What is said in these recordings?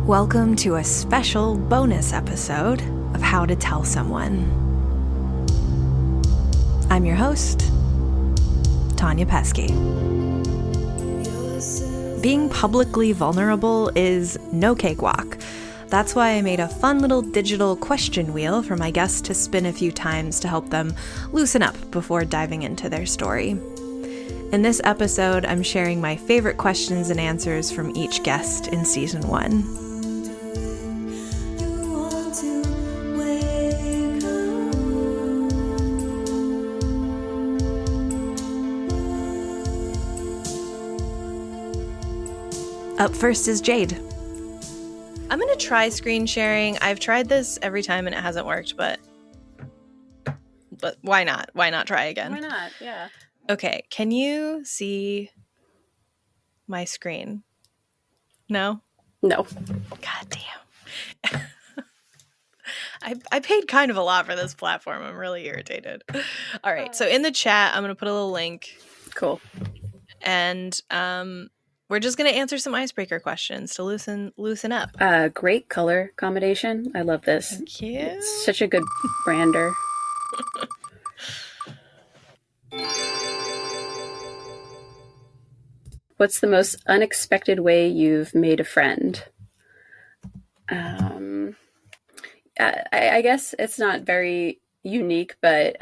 Welcome to a special bonus episode of How to Tell Someone. I'm your host, Tonya Pieske. Being publicly vulnerable is no cakewalk. That's why I made a fun little digital question wheel for my guests to spin a few times to help them loosen up before diving into their story. In this episode, I'm sharing my favorite questions and answers from each guest in Season 1. Up first is Jade. I'm going to try screen sharing. I've tried this every time and it hasn't worked, but why not? Why not try again? Why not? Yeah. Okay, can you see my screen? No? No. God damn. I paid kind of a lot for this platform. I'm really irritated. All right, so in the chat, I'm going to put a little link. Cool. And we're just going to answer some icebreaker questions to loosen up. Great color combination. I love this. Thank you. It's such a good brander. What's the most unexpected way you've made a friend? I guess it's not very unique, but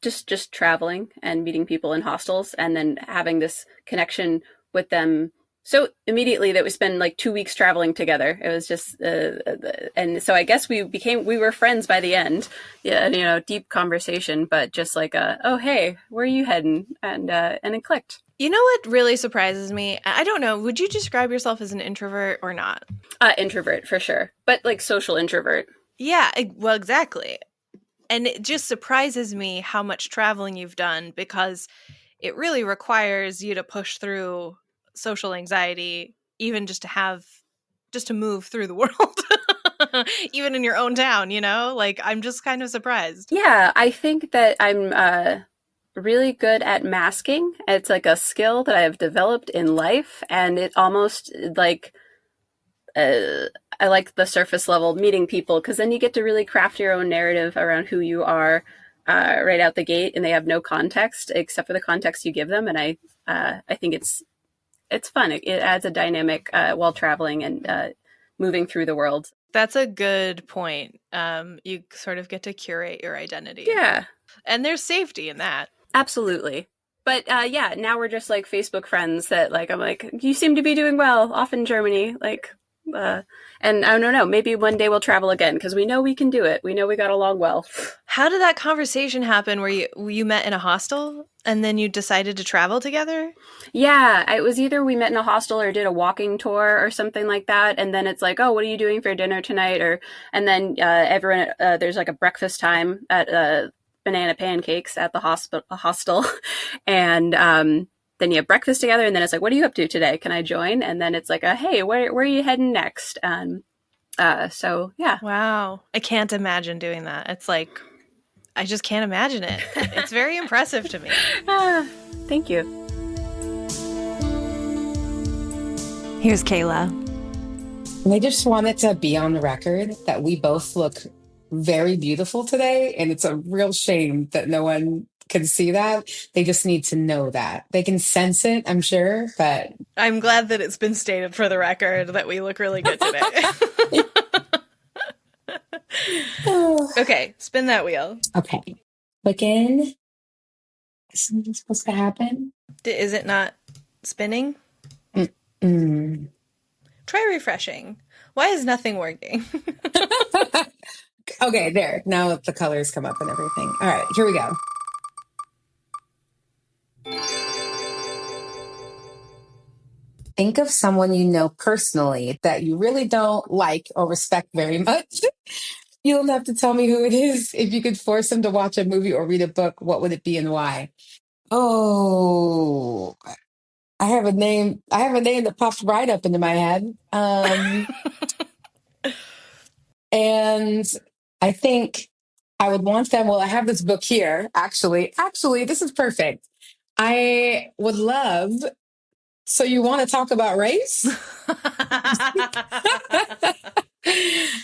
just traveling and meeting people in hostels and then having this connection with them so immediately that we spend like 2 weeks traveling together. It was just, and so I guess we were friends by the end. Yeah, deep conversation, but just like, oh hey, where are you heading? And it clicked. You know what really surprises me? I don't know. Would you describe yourself as an introvert or not? Introvert for sure, but like social introvert. Yeah, well, exactly. And it just surprises me how much traveling you've done because it really requires you to push through social anxiety, even just to move through the world, even in your own town, Like, I'm just kind of surprised. Yeah, I think that I'm really good at masking. It's like a skill that I have developed in life, and it almost like I like the surface level meeting people because then you get to really craft your own narrative around who you are right out the gate, and they have no context except for the context you give them. And I think it's fun. It adds a dynamic while traveling and moving through the world. That's a good point. You sort of get to curate your identity. Yeah. And there's safety in that. Absolutely. But yeah, now we're just like Facebook friends that like, I'm like, you seem to be doing well off in Germany. Like, and I don't know, maybe one day we'll travel again because we know we can do it. We know we got along well. How did that conversation happen where you met in a hostel and then you decided to travel together? Yeah, it was either we met in a hostel or did a walking tour or something like that. And then it's like, oh, what are you doing for dinner tonight? And then everyone, there's like a breakfast time at banana pancakes at the hostel. And then you have breakfast together, and then it's like, what are you up to today? Can I join? And then it's like, hey, where are you heading next? So, yeah. Wow. I can't imagine doing that. It's like, I just can't imagine it. It's very impressive to me. Thank you. Here's Kayla. I just wanted to be on the record that we both look very beautiful today, and it's a real shame that no one can see that. They just need to know that. They can sense it, I'm sure, but I'm glad that it's been stated for the record that we look really good today. Okay, spin that wheel. Okay. Click in. Is something supposed to happen? Is it not spinning? Mm-mm. Try refreshing. Why is nothing working? Okay, there. Now the colors come up and everything. All right, here we go. Think of someone you know personally that you really don't like or respect very much. You don't have to tell me who it is. If you could force them to watch a movie or read a book, what would it be and why? Oh, I have a name. I have a name that pops right up into my head. And I think I would want them. Well, I have this book here. Actually, this is perfect. I would love. So you want to talk about race?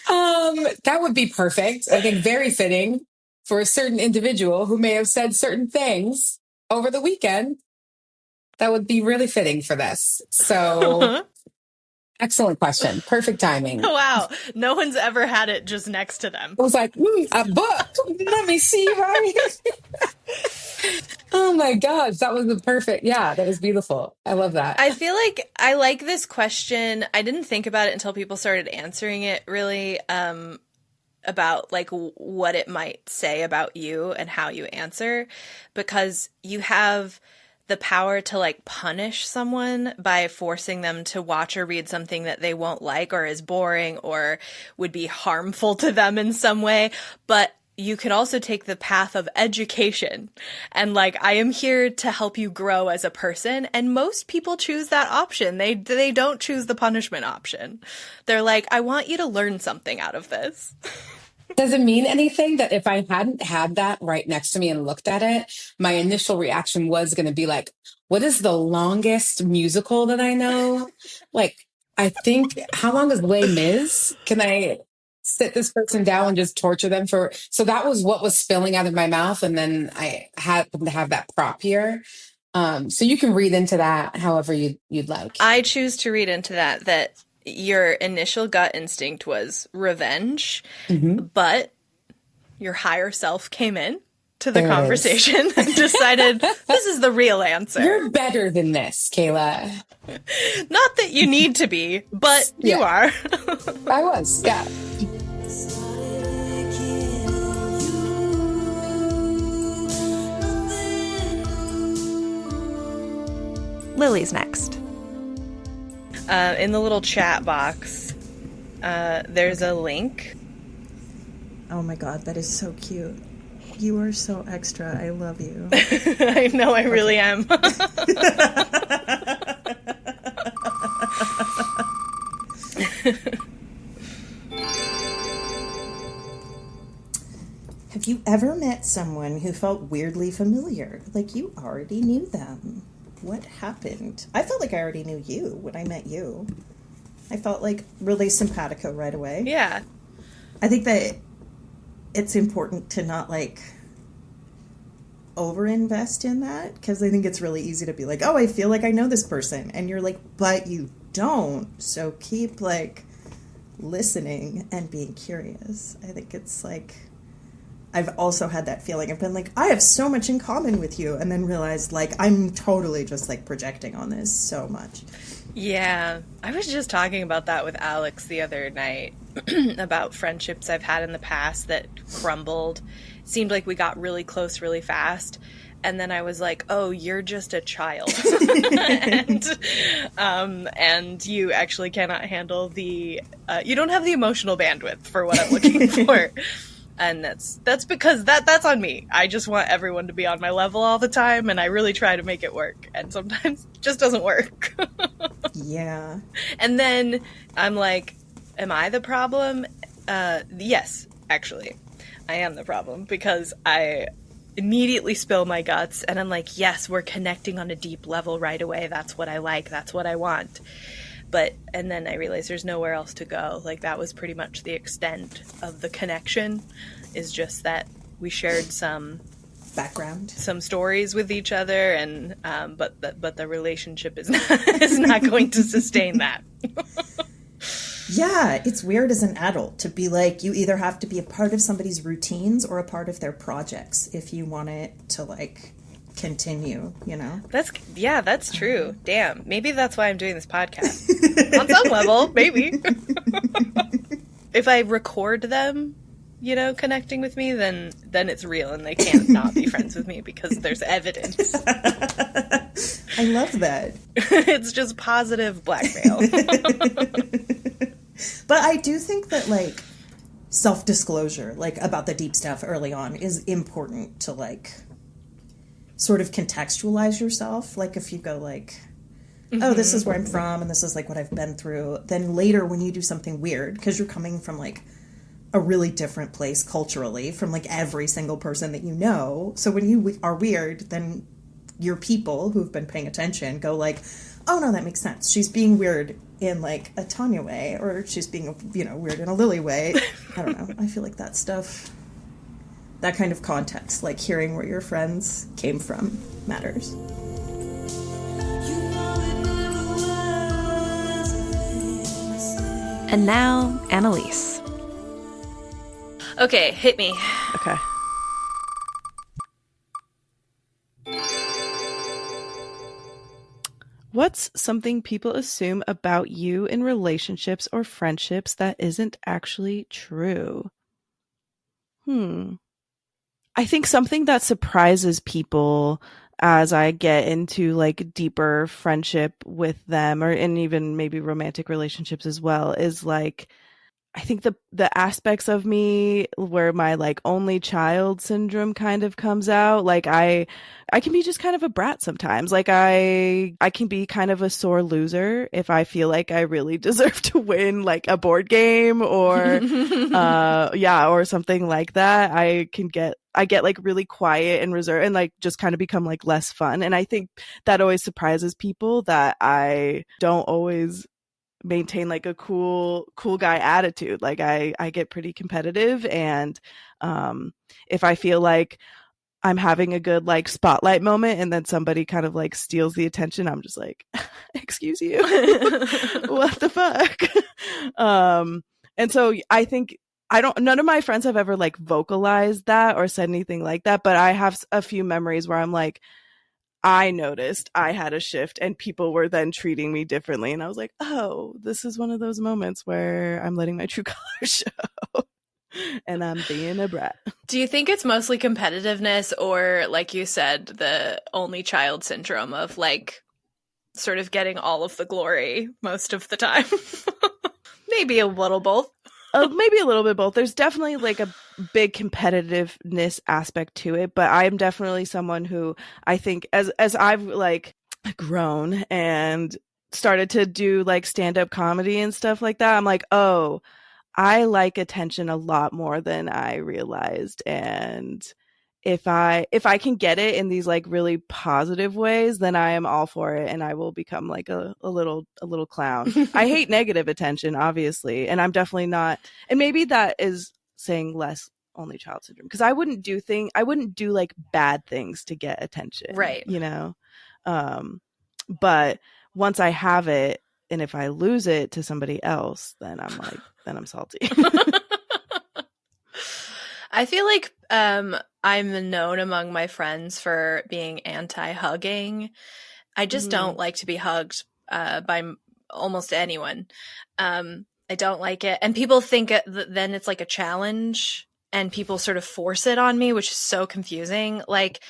That would be perfect. I think very fitting for a certain individual who may have said certain things over the weekend. That would be really fitting for this. So, excellent question. Perfect timing. Wow. No one's ever had it just next to them. I was like, a book. Let me see right here. Oh my gosh, that was the perfect. Yeah, that was beautiful. I love that. I feel like I like this question. I didn't think about it until people started answering it really, about like what it might say about you and how you answer, because you have the power to like punish someone by forcing them to watch or read something that they won't like or is boring or would be harmful to them in some way. But you could also take the path of education and like, I am here to help you grow as a person. And most people choose that option. They don't choose the punishment option. They're like, I want you to learn something out of this. Does it mean anything that if I hadn't had that right next to me and looked at it, my initial reaction was going to be like, what is the longest musical that I know? Like, I think, how long is Les Mis? Can I sit this person down and just torture them for? So that was what was spilling out of my mouth. And then I happened to have that prop here. So you can read into that however you'd like. I choose to read into that your initial gut instinct was revenge, but your higher self came in to the conversation and decided this is the real answer. You're better than this, Kayla. Not that you need to be, but you are. I was, yeah. Lily's next. In the little chat box, there's a link. Oh my god, that is so cute. You are so extra. I love you. I know, I really am. Have you ever met someone who felt weirdly familiar? Like you already knew them? What happened? I felt like I already knew you when I met you. I felt like really simpatico right away. Yeah. I think that it's important to not like over-invest in that, because I think it's really easy to be like, oh, I feel like I know this person. And you're like, but you don't. So keep like listening and being curious. I think it's like, I've also had that feeling. I've been like, I have so much in common with you, and then realized like I'm totally just like projecting on this so much. Yeah, I was just talking about that with Alex the other night about friendships I've had in the past that crumbled. It seemed like we got really close really fast, and then I was like, oh, you're just a child. and you actually cannot handle the you don't have the emotional bandwidth for what I'm looking for. And that's because that's on me. I just want everyone to be on my level all the time, and I really try to make it work. And sometimes it just doesn't work. Yeah. And then I'm like, am I the problem? Yes, actually. I am the problem, because I immediately spill my guts, and I'm like, yes, we're connecting on a deep level right away. That's what I like. That's what I want. And then I realized there's nowhere else to go. Like, that was pretty much the extent of the connection, is just that we shared some background, some stories with each other, and but the relationship is not going to sustain that. Yeah, it's weird as an adult to be like, you either have to be a part of somebody's routines or a part of their projects if you want it to like continue, you know? That's true. Damn. Maybe that's why I'm doing this podcast. On some level, maybe. If I record them, you know, connecting with me, then it's real, and they can't not be friends with me because there's evidence. I love that. It's just positive blackmail. But I do think that like self-disclosure, like about the deep stuff early on, is important to like sort of contextualize yourself. Like if you go like, oh, this is where I'm from and this is like what I've been through, then later when you do something weird, because you're coming from like a really different place culturally from like every single person that you know, so when you are weird, then your people who've been paying attention go like, oh no, that makes sense. She's being weird in like a Tonya way, or she's being, weird in a Lily way. I don't know. I feel like that stuff, that kind of context, like hearing where your friends came from, matters. And now, Annalise. Okay, hit me. Okay. What's something people assume about you in relationships or friendships that isn't actually true? I think something that surprises people as I get into like deeper friendship with them, or and even maybe romantic relationships as well, is like, I think the aspects of me where my like only child syndrome kind of comes out. Like I can be just kind of a brat sometimes. Like I can be kind of a sore loser if I feel like I really deserve to win like a board game or or something like that. I get like really quiet and reserved and like just kind of become like less fun. And I think that always surprises people, that I don't always maintain like a cool guy attitude. Like I get pretty competitive, and if I feel like I'm having a good like spotlight moment and then somebody kind of like steals the attention, I'm just like, excuse you. What the fuck? And so I think none of my friends have ever like vocalized that or said anything like that, but I have a few memories where I'm like, I noticed I had a shift and people were then treating me differently. And I was like, oh, this is one of those moments where I'm letting my true colors show and I'm being a brat. Do you think it's mostly competitiveness, or like you said, the only child syndrome of like sort of getting all of the glory most of the time? Maybe a little both. Maybe a little bit both. There's definitely like a big competitiveness aspect to it, but I'm definitely someone who I think as I've like grown and started to do like stand-up comedy and stuff like that, I'm like, oh, I like attention a lot more than I realized. And if I can get it in these like really positive ways, then I am all for it, and I will become like a little clown. I hate negative attention, obviously, and I'm definitely not. And maybe that is saying less only child syndrome, because I wouldn't do like bad things to get attention, right? But once I have it, and if I lose it to somebody else, then I'm like, then I'm salty. I feel like I'm known among my friends for being anti-hugging. I just don't like to be hugged by almost anyone. I don't like it. And people think then it's like a challenge, and people sort of force it on me, which is so confusing. Like,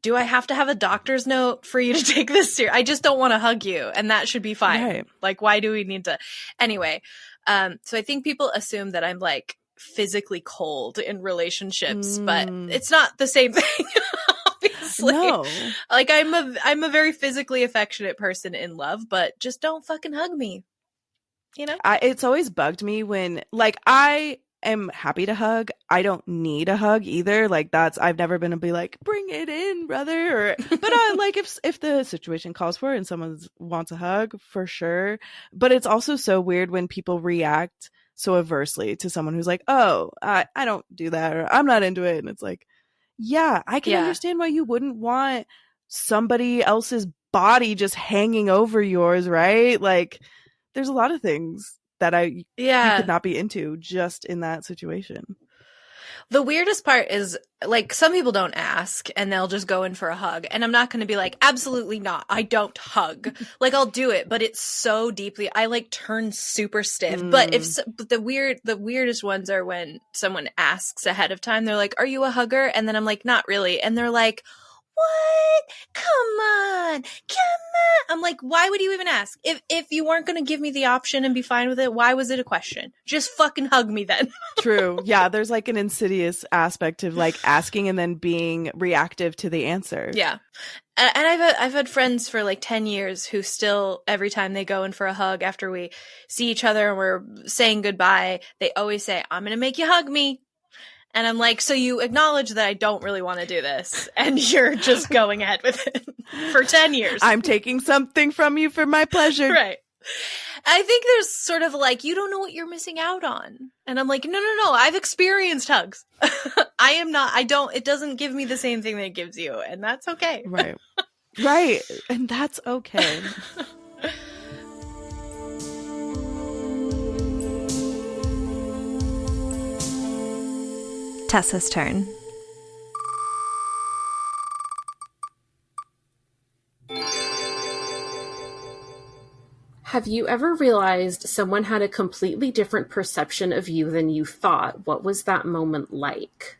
do I have to have a doctor's note for you to take this serious? I just don't want to hug you, and that should be fine. Right. Like, why do we need to? Anyway, so I think people assume that I'm like physically cold in relationships, but it's not the same thing. Obviously, no. Like I'm a very physically affectionate person in love, but just don't fucking hug me. It's always bugged me when like I am happy to hug. I don't need a hug either. Like I've never been to be like, bring it in, brother. But I like if the situation calls for it and someone wants a hug, for sure. But it's also so weird when people react so aversely to someone who's like, oh, I don't do that, or I'm not into it. And it's like, yeah, I can understand why you wouldn't want somebody else's body just hanging over yours, right? Like, there's a lot of things that you could not be into just in that situation. The weirdest part is, like, some people don't ask and they'll just go in for a hug. And I'm not going to be like, absolutely not. I don't hug. Like, I'll do it, but it's so deeply, I like turn super stiff. But but the weirdest ones are when someone asks ahead of time. They're like, are you a hugger? And then I'm like, not really. And they're like, what? Come on. I'm like, why would you even ask? If you weren't going to give me the option and be fine with it, why was it a question? Just fucking hug me then. True. Yeah, there's like an insidious aspect of like asking and then being reactive to the answer. Yeah. And I've had friends for like 10 years who still, every time they go in for a hug after we see each other and we're saying goodbye, they always say, I'm going to make you hug me. And I'm like, so you acknowledge that I don't really want to do this, and you're just going ahead with it for 10 years. I'm taking something from you for my pleasure. Right. I think there's sort of like, you don't know what you're missing out on. And I'm like, no, I've experienced hugs. It doesn't give me the same thing that it gives you. And that's okay. Right. Right. And that's okay. Tessa's turn. Have you ever realized someone had a completely different perception of you than you thought? What was that moment like?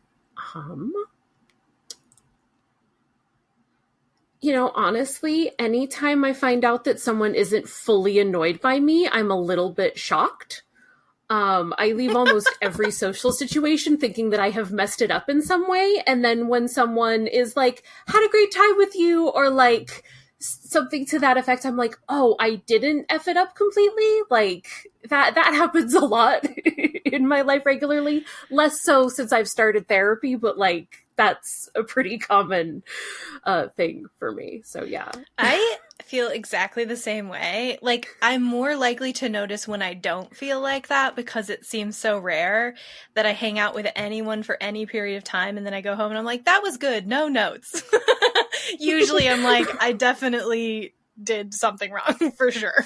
Honestly, anytime I find out that someone isn't fully annoyed by me, I'm a little bit shocked. I leave almost every social situation thinking that I have messed it up in some way. And then when someone is like, had a great time with you, or like something to that effect, I'm like, oh, I didn't F it up completely. Like that happens a lot in my life regularly. Less so since I've started therapy, but like that's a pretty common thing for me. So yeah. I feel exactly the same way. Like, I'm more likely to notice when I don't feel like that because it seems so rare that I hang out with anyone for any period of time and then I go home and I'm like, that was good, no notes. Usually I'm like, I definitely did something wrong for sure.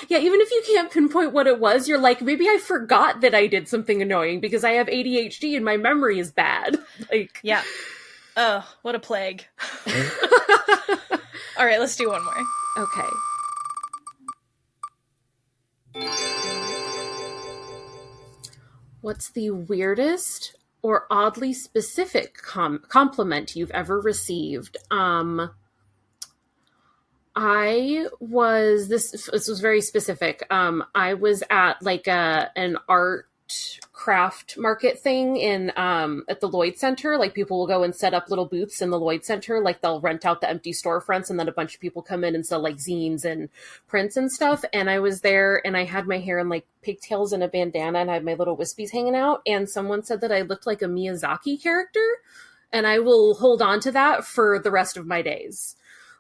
Yeah, even if you can't pinpoint what it was, you're like, maybe I forgot that I did something annoying because I have ADHD and my memory is bad. Like, yeah. Oh, what a plague. All right, let's do one more. Okay. What's the weirdest or oddly specific compliment you've ever received? This was very specific. I was at like an art craft market thing in at the Lloyd Center. Like people will go and set up little booths in the Lloyd Center. Like they'll rent out the empty storefronts and then a bunch of people come in and sell like zines and prints and stuff. And I was there and I had my hair in like pigtails and a bandana and I had my little wispies hanging out. And someone said that I looked like a Miyazaki character. And I will hold on to that for the rest of my days.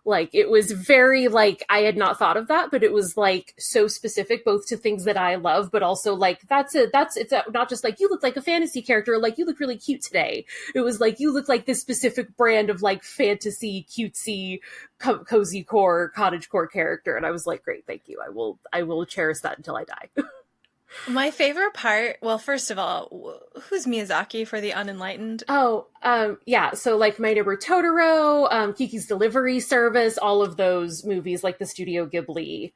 Like, it was very, like, I had not thought of that, but it was, like, so specific, both to things that I love, but also, like, it's not just, like, you look like a fantasy character, like, you look really cute today. It was, like, you look like this specific brand of, like, fantasy, cutesy, cozy core, cottagecore character. And I was like, great, thank you. I will cherish that until I die. My favorite part, well, first of all, who's Miyazaki for the unenlightened? Oh, yeah. So like My Neighbor Totoro, Kiki's Delivery Service, all of those movies, like the Studio Ghibli,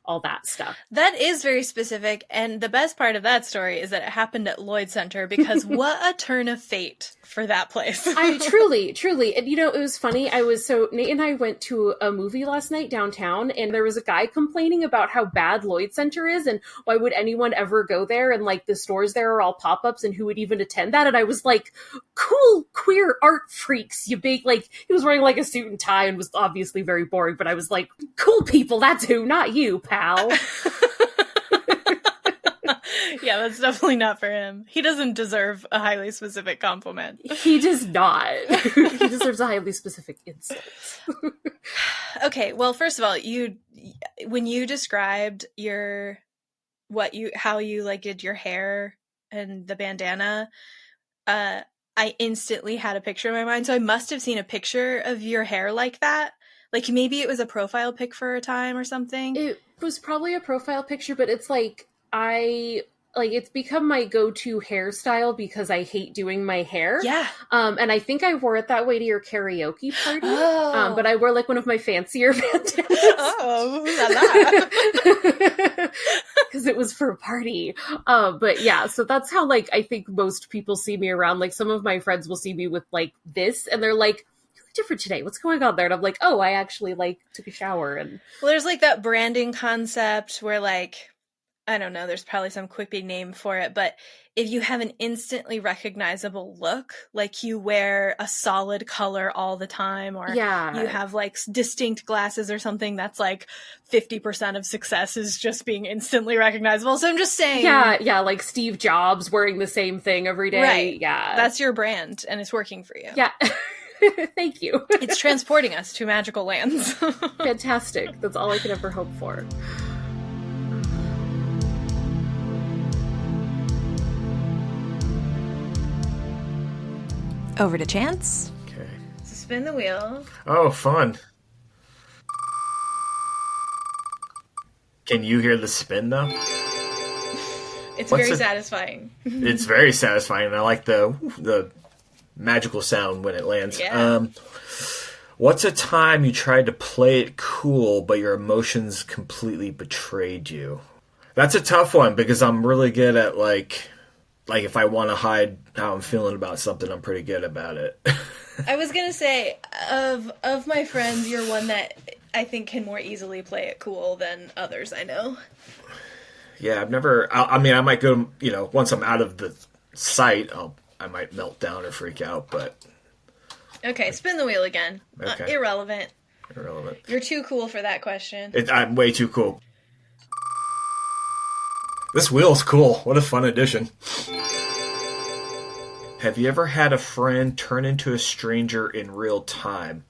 all that stuff. That is very specific. And the best part of that story is that it happened at Lloyd Center because what a turn of fate for that place. I truly. And it was funny. Nate and I went to a movie last night downtown and there was a guy complaining about how bad Lloyd Center is and why would anyone ever go there? And like the stores there are all pop-ups and who would even attend that? And I was like, cool, queer art freaks, you big, like, he was wearing like a suit and tie and was obviously very boring, but I was like, cool people, that's who, not you, pal. Yeah, that's definitely not for him. He doesn't deserve a highly specific compliment. He does not. He deserves a highly specific insult. Okay, well, first of all, when you described how you like did your hair and the bandana, I instantly had a picture in my mind. So I must have seen a picture of your hair like that. Like maybe it was a profile pic for a time or something. It was probably a profile picture, but it's like it's become my go-to hairstyle because I hate doing my hair. Yeah. And I think I wore it that way to your karaoke party. Oh. But I wore like one of my fancier bandanas. Oh, la la. Because it was for a party. But yeah, so that's how like I think most people see me around. Like some of my friends will see me with like this and they're like, different today, what's going on there? And I'm like, oh, I actually like took a shower. And well, there's like that branding concept where like I don't know, there's probably some quippy name for it, but if you have an instantly recognizable look, like you wear a solid color all the time, or Yeah. you have like distinct glasses or something, that's like 50% of success is just being instantly recognizable. So I'm just saying. Yeah, like Steve Jobs wearing the same thing every day. Right. Yeah. That's your brand, and it's working for you. Yeah. Thank you. It's transporting us to magical lands. Fantastic. That's all I could ever hope for. Over to Chance. Okay. So spin the wheel. Oh, fun. Can you hear the spin, though? It's What's very it- satisfying. It's very satisfying, and I like the magical sound when it lands. Yeah. What's a time you tried to play it cool, but your emotions completely betrayed you? That's a tough one, because I'm really good at, like if I want to hide how I'm feeling about something, I'm pretty good about it. I was gonna say, of my friends, you're one that I think can more easily play it cool than others I know. Yeah, I've never... I mean, I might go, once I'm out of the sight, I might melt down or freak out, but... Okay, spin the wheel again. Okay. Irrelevant. Irrelevant. You're too cool for that question. I'm way too cool. This wheel's cool. What a fun addition. Have you ever had a friend turn into a stranger in real time?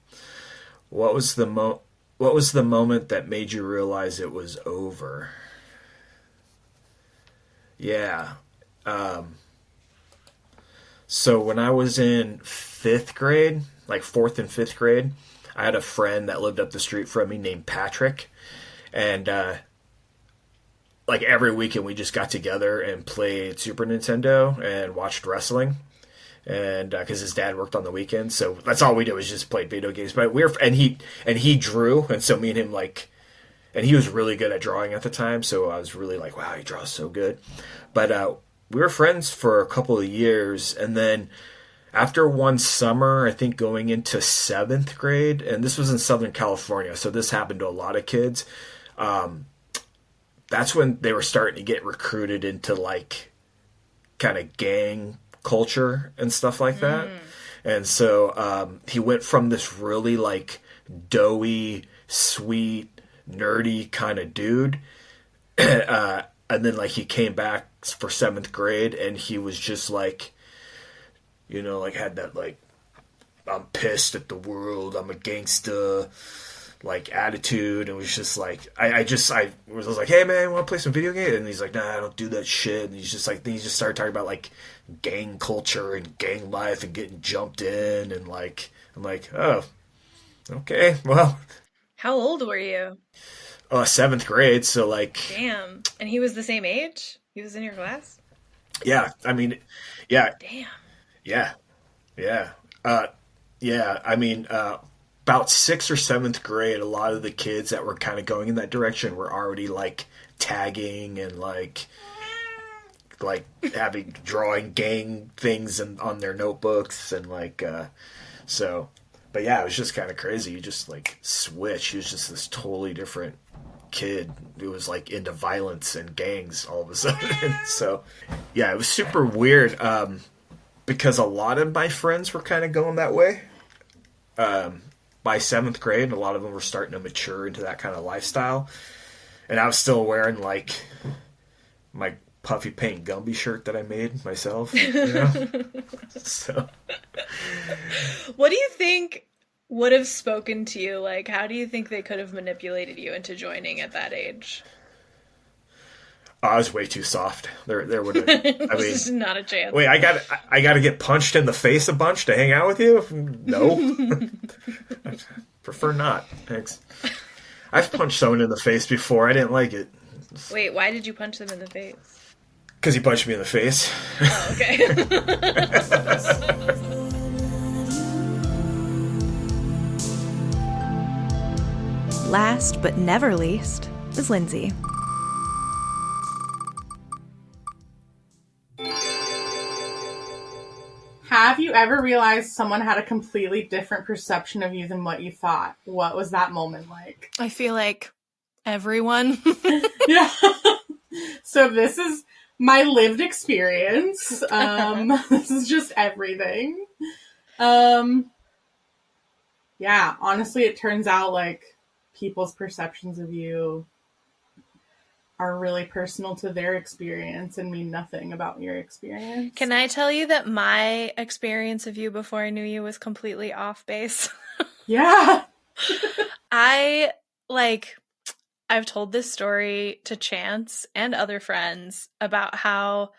What was the moment that made you realize it was over? Yeah. So when I was in 5th grade, like 4th and 5th grade, I had a friend that lived up the street from me named Patrick. And like every weekend we just got together and played Super Nintendo and watched wrestling. And because his dad worked on the weekends, so that's all we did was just play video games. But he drew, and so me and him and he was really good at drawing at the time, so I was really like, wow, he draws so good. But we were friends for a couple of years, and then after one summer, I think going into 7th grade, and this was in Southern California, so this happened to a lot of kids. That's when they were starting to get recruited into like kind of gang culture and stuff like that. And so he went from this really like doughy, sweet, nerdy kind of dude, and then like he came back for 7th grade and he was just like, like had that like, I'm pissed at the world, I'm a gangsta like attitude, and was just like I was like, hey man, want to play some video games? And he's like, nah, I don't do that shit. And he's just like, then he just started talking about like gang culture and gang life and getting jumped in, and like I'm like, oh, okay, well. How old were you? 7th grade, so like. Damn. And he was the same age? He was in your class? Yeah, I mean, yeah. Damn. Yeah. Yeah. I mean, about 6th or 7th grade, a lot of the kids that were kind of going in that direction were already like tagging and like having drawing gang things on their notebooks and like so. But yeah, it was just kind of crazy. You just like switch. He was just this totally different kid who was like into violence and gangs all of a sudden. So yeah, it was super weird because a lot of my friends were kind of going that way. By 7th grade, a lot of them were starting to mature into that kind of lifestyle. And I was still wearing like my puffy paint Gumby shirt that I made myself. So what do you think would have spoken to you? Like, how do you think they could have manipulated you into joining at that age? I was way too soft. There would have. I mean, this is not a chance. Wait, I got to get punched in the face a bunch to hang out with you? No, I prefer not. Thanks. I've punched someone in the face before. I didn't like it. Wait, why did you punch them in the face? Because he punched me in the face. Oh, okay. Last but never least is Lindsay. Have you ever realized someone had a completely different perception of you than what you thought? What was that moment like? I feel like everyone. Yeah. So this is my lived experience. This is just everything. Yeah, honestly, it turns out like people's perceptions of you are really personal to their experience and mean nothing about your experience. Can I tell you that my experience of you before I knew you was completely off base? Yeah. I've told this story to Chance and other friends about how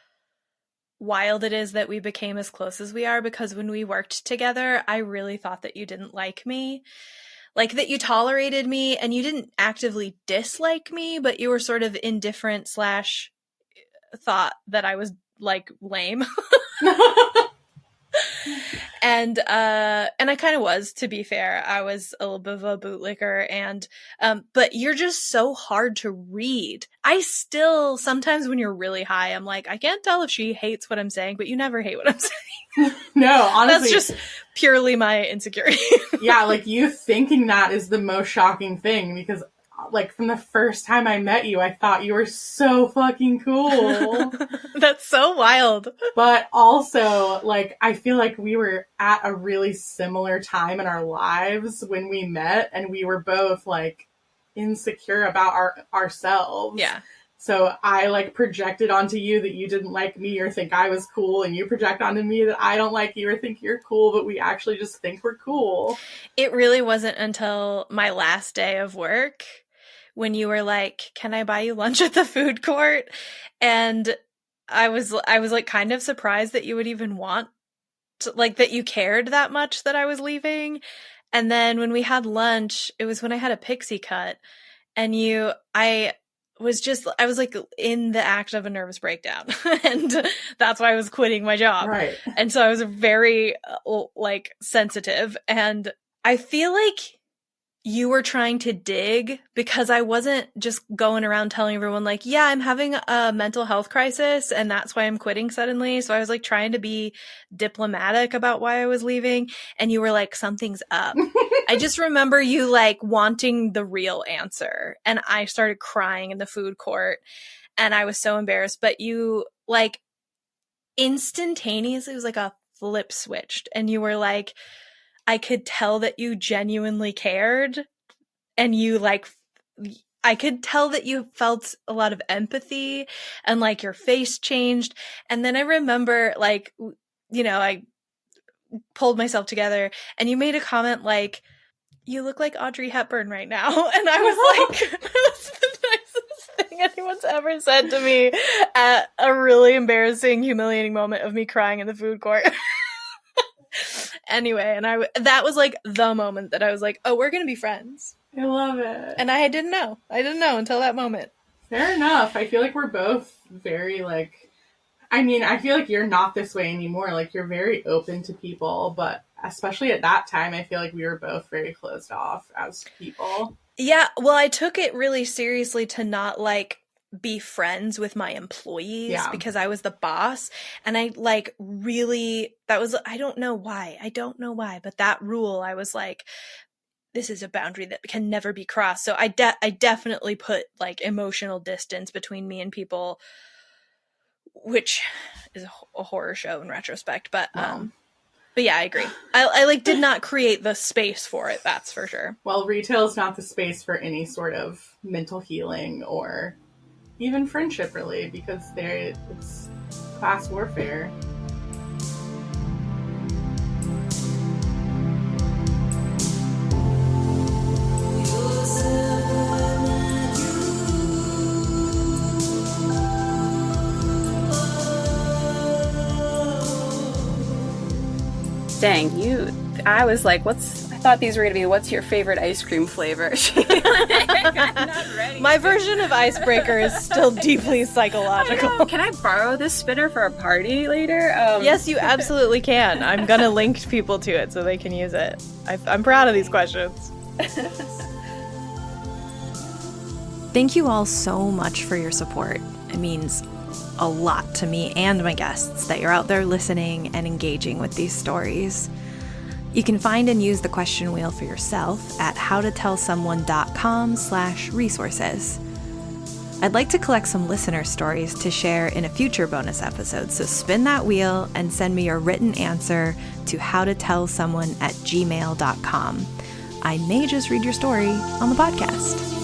wild it is that we became as close as we are, because when we worked together, I really thought that you didn't like me. Like, that you tolerated me and you didn't actively dislike me, but you were sort of indifferent / thought that I was, like, lame. And I kind of was, to be fair. I was a little bit of a bootlicker, and but you're just so hard to read. I still, sometimes when you're really high, I'm like, I can't tell if she hates what I'm saying, but you never hate what I'm saying. No, honestly. That's just purely my insecurity. Yeah, like, you thinking that is the most shocking thing, because like, from the first time I met you, I thought you were so fucking cool. That's so wild. But also, like, I feel like we were at a really similar time in our lives when we met, and we were both, like, insecure about ourselves. Yeah. So I, like, projected onto you that you didn't like me or think I was cool, and you project onto me that I don't like you or think you're cool, but we actually just think we're cool. It really wasn't until my last day of work when you were like, can I buy you lunch at the food court? And I was like kind of surprised that you would even want to, like, that you cared that much that I was leaving. And then when we had lunch, it was when I had a pixie cut, and I was like in the act of a nervous breakdown, and that's why I was quitting my job. Right. And so I was very like sensitive, and I feel like you were trying to dig, because I wasn't just going around telling everyone like, yeah, I'm having a mental health crisis and that's why I'm quitting suddenly. So I was like trying to be diplomatic about why I was leaving, and you were like, something's up. I just remember you like wanting the real answer, and I started crying in the food court, and I was so embarrassed, but you like instantaneously, it was like a flip switched, and you were like, I could tell that you genuinely cared, and you like, I could tell that you felt a lot of empathy, and like your face changed. And then I remember, like, you know, I pulled myself together, and you made a comment like, you look like Audrey Hepburn right now. And I was like, that's the nicest thing anyone's ever said to me at a really embarrassing, humiliating moment of me crying in the food court. Anyway, and that was like the moment that I was like, oh, we're going to be friends. I love it. And I didn't know until that moment. Fair enough. I feel like we're both very like, I mean, I feel like you're not this way anymore. Like, you're very open to people, but especially at that time, I feel like we were both very closed off as people. Yeah. Well, I took it really seriously to not like be friends with my employees, because I was the boss, and I like really, that was, I don't know why, but that rule, I was like, this is a boundary that can never be crossed. So I definitely put like emotional distance between me and people, which is a horror show in retrospect, but yeah, I agree. I like did not create the space for it, that's for sure. Well, retail is not the space for any sort of mental healing or even friendship, really, because it's class warfare. Dang, I was like, I thought these were going to be, what's your favorite ice cream flavor? I'm not ready. My version of icebreaker is still deeply psychological. Can I borrow this spinner for a party later? Yes, you absolutely can. I'm going to link people to it so they can use it. I'm proud of these questions. Thank you all so much for your support. It means a lot to me and my guests that you're out there listening and engaging with these stories. You can find and use the question wheel for yourself at howtotellsomeone.com/resources. I'd like to collect some listener stories to share in a future bonus episode, so spin that wheel and send me your written answer to howtotellsomeone@gmail.com. I may just read your story on the podcast.